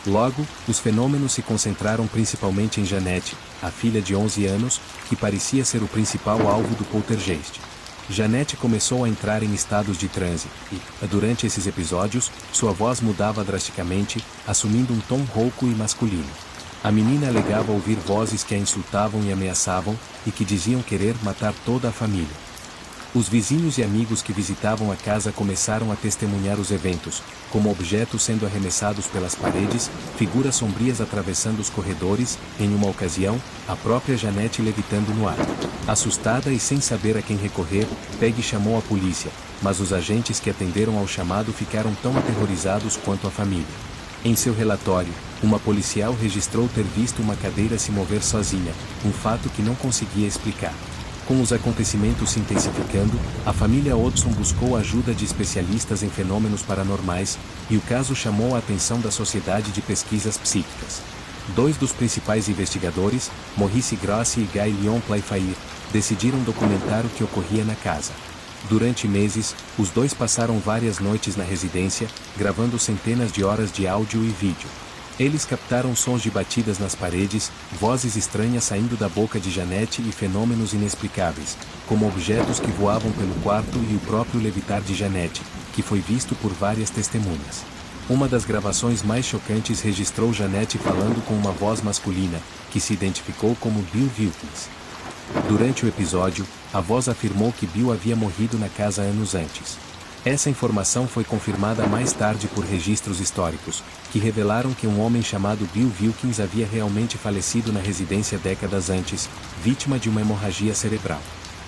Logo, os fenômenos se concentraram principalmente em Jeanette, a filha de 11 anos, que parecia ser o principal alvo do poltergeist. Jeanette começou a entrar em estados de transe, e, durante esses episódios, sua voz mudava drasticamente, assumindo um tom rouco e masculino. A menina alegava ouvir vozes que a insultavam e ameaçavam, e que diziam querer matar toda a família. Os vizinhos e amigos que visitavam a casa começaram a testemunhar os eventos, como objetos sendo arremessados pelas paredes, figuras sombrias atravessando os corredores, em uma ocasião, a própria Jeanette levitando no ar. Assustada e sem saber a quem recorrer, Peggy chamou a polícia, mas os agentes que atenderam ao chamado ficaram tão aterrorizados quanto a família. Em seu relatório, uma policial registrou ter visto uma cadeira se mover sozinha, um fato que não conseguia explicar. Com os acontecimentos se intensificando, a família Hodgson buscou a ajuda de especialistas em fenômenos paranormais, e o caso chamou a atenção da Sociedade de Pesquisas Psíquicas. 2 dos principais investigadores, Maurice Grossi e Guy Leon Playfair, decidiram documentar o que ocorria na casa. Durante meses, os dois passaram várias noites na residência, gravando centenas de horas de áudio e vídeo. Eles captaram sons de batidas nas paredes, vozes estranhas saindo da boca de Janete e fenômenos inexplicáveis, como objetos que voavam pelo quarto e o próprio levitar de Janete, que foi visto por várias testemunhas. Uma das gravações mais chocantes registrou Janete falando com uma voz masculina, que se identificou como Bill Wilkins. Durante o episódio, a voz afirmou que Bill havia morrido na casa anos antes. Essa informação foi confirmada mais tarde por registros históricos, que revelaram que um homem chamado Bill Wilkins havia realmente falecido na residência décadas antes, vítima de uma hemorragia cerebral.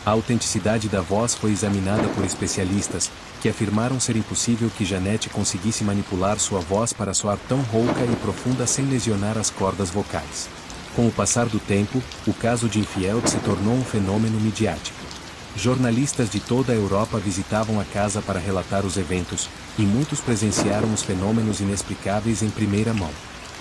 A autenticidade da voz foi examinada por especialistas, que afirmaram ser impossível que Janete conseguisse manipular sua voz para soar tão rouca e profunda sem lesionar as cordas vocais. Com o passar do tempo, o caso de Enfield se tornou um fenômeno midiático. Jornalistas de toda a Europa visitavam a casa para relatar os eventos, e muitos presenciaram os fenômenos inexplicáveis em primeira mão.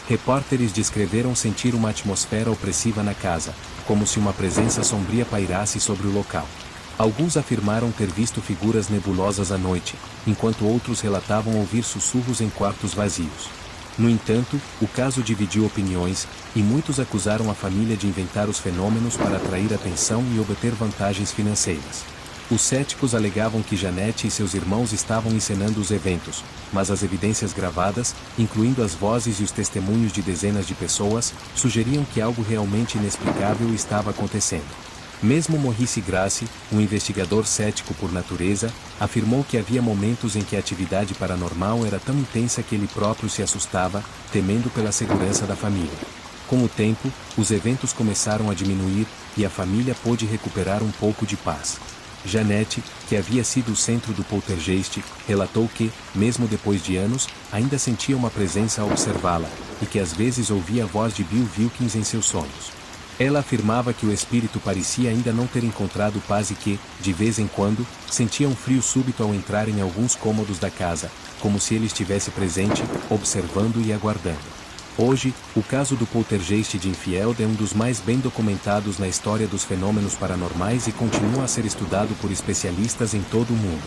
Repórteres descreveram sentir uma atmosfera opressiva na casa, como se uma presença sombria pairasse sobre o local. Alguns afirmaram ter visto figuras nebulosas à noite, enquanto outros relatavam ouvir sussurros em quartos vazios. No entanto, o caso dividiu opiniões, e muitos acusaram a família de inventar os fenômenos para atrair atenção e obter vantagens financeiras. Os céticos alegavam que Janete e seus irmãos estavam encenando os eventos, mas as evidências gravadas, incluindo as vozes e os testemunhos de dezenas de pessoas, sugeriam que algo realmente inexplicável estava acontecendo. Mesmo Maurice Grassi, um investigador cético por natureza, afirmou que havia momentos em que a atividade paranormal era tão intensa que ele próprio se assustava, temendo pela segurança da família. Com o tempo, os eventos começaram a diminuir, e a família pôde recuperar um pouco de paz. Janete, que havia sido o centro do poltergeist, relatou que, mesmo depois de anos, ainda sentia uma presença a observá-la, e que às vezes ouvia a voz de Bill Wilkins em seus sonhos. Ela afirmava que o espírito parecia ainda não ter encontrado paz e que, de vez em quando, sentia um frio súbito ao entrar em alguns cômodos da casa, como se ele estivesse presente, observando e aguardando. Hoje, o caso do poltergeist de Enfield é um dos mais bem documentados na história dos fenômenos paranormais e continua a ser estudado por especialistas em todo o mundo.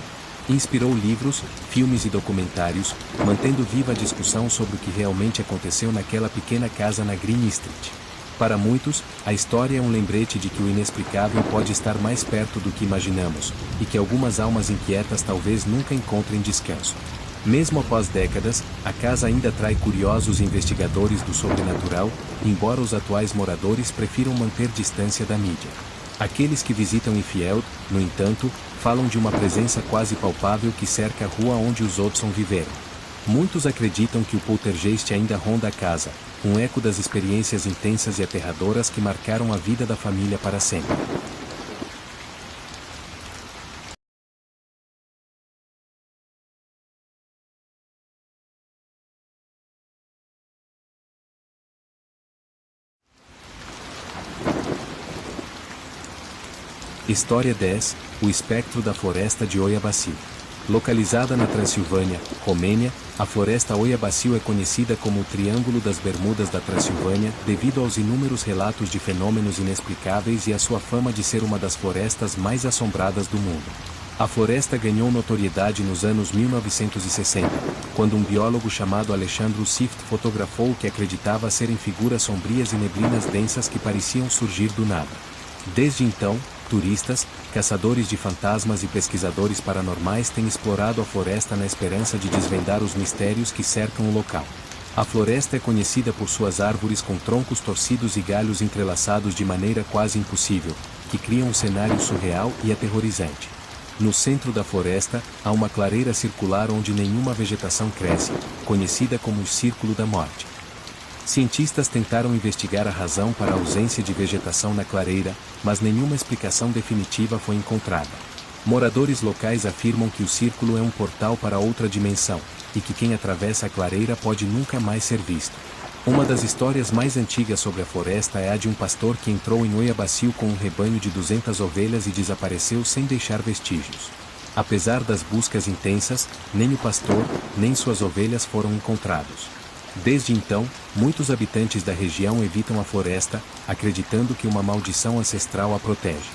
Inspirou livros, filmes e documentários, mantendo viva a discussão sobre o que realmente aconteceu naquela pequena casa na Green Street. Para muitos, a história é um lembrete de que o inexplicável pode estar mais perto do que imaginamos, e que algumas almas inquietas talvez nunca encontrem descanso. Mesmo após décadas, a casa ainda atrai curiosos investigadores do sobrenatural, embora os atuais moradores prefiram manter distância da mídia. Aqueles que visitam Enfield, no entanto, falam de uma presença quase palpável que cerca a rua onde os Hobson viveram. Muitos acreditam que o poltergeist ainda ronda a casa, um eco das experiências intensas e aterradoras que marcaram a vida da família para sempre. História 10: O espectro da floresta de Oyabacil. Localizada na Transilvânia, Romênia, a floresta Oyabacil é conhecida como o Triângulo das Bermudas da Transilvânia devido aos inúmeros relatos de fenômenos inexplicáveis e à sua fama de ser uma das florestas mais assombradas do mundo. A floresta ganhou notoriedade nos anos 1960, quando um biólogo chamado Alexandru Sift fotografou o que acreditava serem figuras sombrias e neblinas densas que pareciam surgir do nada. Desde então, turistas, caçadores de fantasmas e pesquisadores paranormais têm explorado a floresta na esperança de desvendar os mistérios que cercam o local. A floresta é conhecida por suas árvores com troncos torcidos e galhos entrelaçados de maneira quase impossível, que criam um cenário surreal e aterrorizante. No centro da floresta, há uma clareira circular onde nenhuma vegetação cresce, conhecida como o Círculo da Morte. Cientistas tentaram investigar a razão para a ausência de vegetação na clareira, mas nenhuma explicação definitiva foi encontrada. Moradores locais afirmam que o círculo é um portal para outra dimensão, e que quem atravessa a clareira pode nunca mais ser visto. Uma das histórias mais antigas sobre a floresta é a de um pastor que entrou em Oyabacil com um rebanho de 200 ovelhas e desapareceu sem deixar vestígios. Apesar das buscas intensas, nem o pastor, nem suas ovelhas foram encontrados. Desde então, muitos habitantes da região evitam a floresta, acreditando que uma maldição ancestral a protege.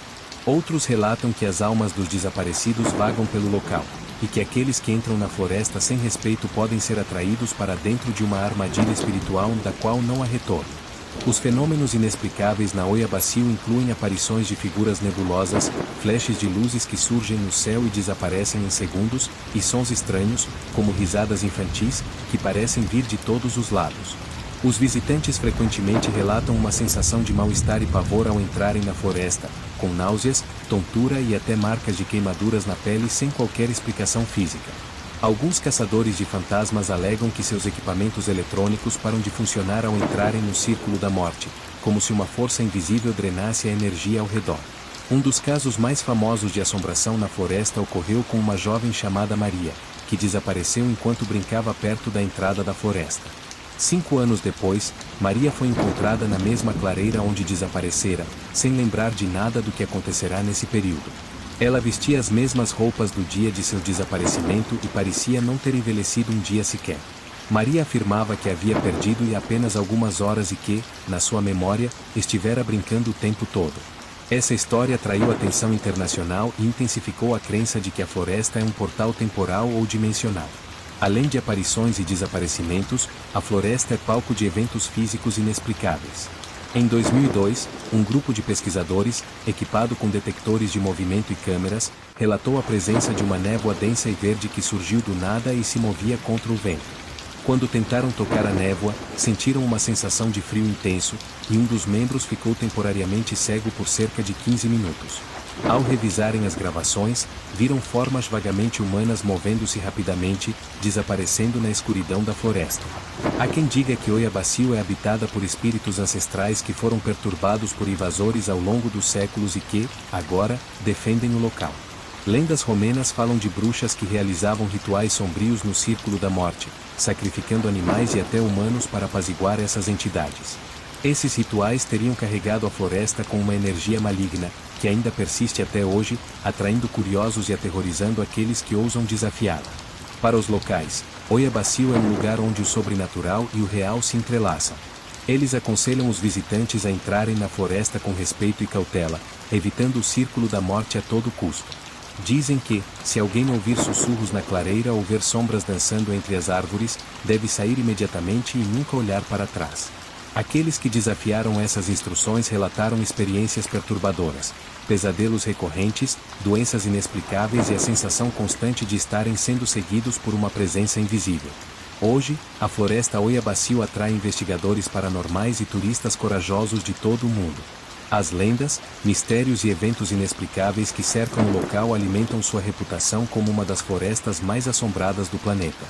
Outros relatam que as almas dos desaparecidos vagam pelo local, e que aqueles que entram na floresta sem respeito podem ser atraídos para dentro de uma armadilha espiritual da qual não há retorno. Os fenômenos inexplicáveis na Oia Bacio incluem aparições de figuras nebulosas, flashes de luzes que surgem no céu e desaparecem em segundos, e sons estranhos, como risadas infantis, que parecem vir de todos os lados. Os visitantes frequentemente relatam uma sensação de mal-estar e pavor ao entrarem na floresta, com náuseas, tontura e até marcas de queimaduras na pele sem qualquer explicação física. Alguns caçadores de fantasmas alegam que seus equipamentos eletrônicos param de funcionar ao entrarem no círculo da morte, como se uma força invisível drenasse a energia ao redor. Um dos casos mais famosos de assombração na floresta ocorreu com uma jovem chamada Maria, que desapareceu enquanto brincava perto da entrada da floresta. 5 anos depois, Maria foi encontrada na mesma clareira onde desaparecera, sem lembrar de nada do que acontecerá nesse período. Ela vestia as mesmas roupas do dia de seu desaparecimento e parecia não ter envelhecido um dia sequer. Maria afirmava que havia perdido e apenas algumas horas e que, na sua memória, estivera brincando o tempo todo. Essa história atraiu atenção internacional e intensificou a crença de que a floresta é um portal temporal ou dimensional. Além de aparições e desaparecimentos, a floresta é palco de eventos físicos inexplicáveis. Em 2002, um grupo de pesquisadores, equipado com detectores de movimento e câmeras, relatou a presença de uma névoa densa e verde que surgiu do nada e se movia contra o vento. Quando tentaram tocar a névoa, sentiram uma sensação de frio intenso, e um dos membros ficou temporariamente cego por cerca de 15 minutos. Ao revisarem as gravações, viram formas vagamente humanas movendo-se rapidamente, desaparecendo na escuridão da floresta. Há quem diga que Oia Bacio é habitada por espíritos ancestrais que foram perturbados por invasores ao longo dos séculos e que, agora, defendem o local. Lendas romenas falam de bruxas que realizavam rituais sombrios no Círculo da Morte, sacrificando animais e até humanos para apaziguar essas entidades. Esses rituais teriam carregado a floresta com uma energia maligna, que ainda persiste até hoje, atraindo curiosos e aterrorizando aqueles que ousam desafiá-la. Para os locais, Oia Bacio é um lugar onde o sobrenatural e o real se entrelaçam. Eles aconselham os visitantes a entrarem na floresta com respeito e cautela, evitando o Círculo da Morte a todo custo. Dizem que, se alguém ouvir sussurros na clareira ou ver sombras dançando entre as árvores, deve sair imediatamente e nunca olhar para trás. Aqueles que desafiaram essas instruções relataram experiências perturbadoras, pesadelos recorrentes, doenças inexplicáveis e a sensação constante de estarem sendo seguidos por uma presença invisível. Hoje, a floresta Oia Bacio atrai investigadores paranormais e turistas corajosos de todo o mundo. As lendas, mistérios e eventos inexplicáveis que cercam o local alimentam sua reputação como uma das florestas mais assombradas do planeta.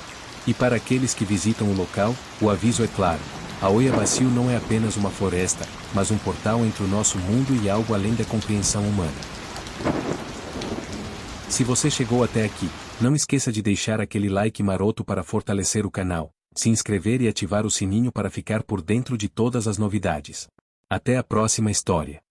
E para aqueles que visitam o local, o aviso é claro: a Oia Bacio não é apenas uma floresta, mas um portal entre o nosso mundo e algo além da compreensão humana. Se você chegou até aqui, não esqueça de deixar aquele like maroto para fortalecer o canal, se inscrever e ativar o sininho para ficar por dentro de todas as novidades. Até a próxima história.